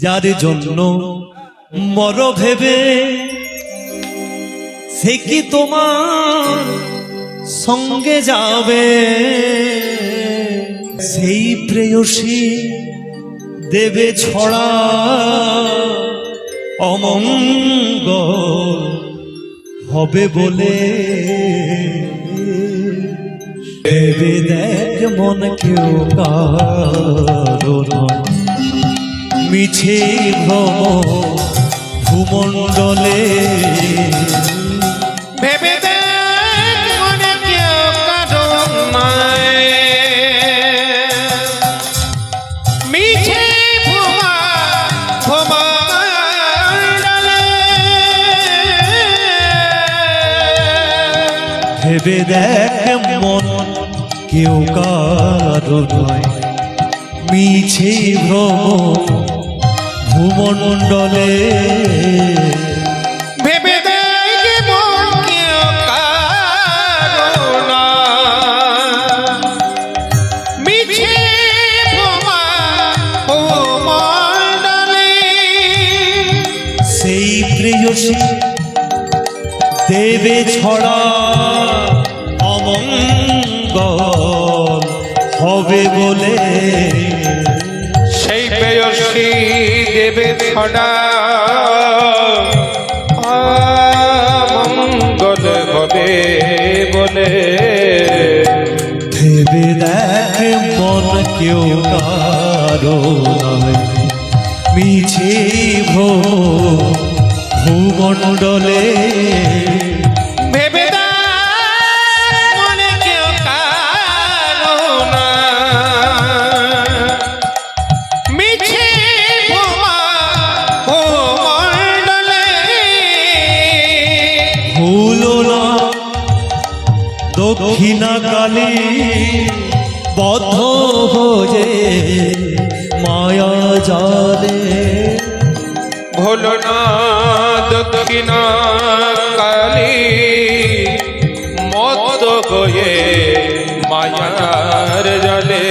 যার জন্য মর ভেবে সে কি তোমার সঙ্গে যাবে? সেই প্রেয়সী দেবে ছড়া অমঙ্গল হবে বলে। ভেবে দেখ মন কেউ কারো নয়, মিছে ভ্রম ভূমণ্ডলে। ভেবে দেখ মনে কেউ কারো নয়, মিছে ভূমণ্ডলে। ভেবে দেখ মন কেউ কারো নয়, মিছে ভ্রম ভূমণ্ডলে। ভেবে দেখ মন কেউ কারো নয়, মিছে ভূমণ্ডলে। সেই প্রেয়সী দেবে ছড়া অমঙ্গল হবে বলে। সেই প্রেয়সী দেবে ছড়া মঙ্গল হবে বলে। ভেবে দেখ মন কেউ কারো নয়, মিছে ভূমণ্ডলে। ভেবে দেখ মনে কেউ কারো নয়, মিছে ভূমণ্ডলে। ভুলো না দক্ষিণা কালী বদ্ধ হয়ে মায়া জালে। ভুলো না দক্ষিণা কালী মদ হয়ে মায়ার জলে।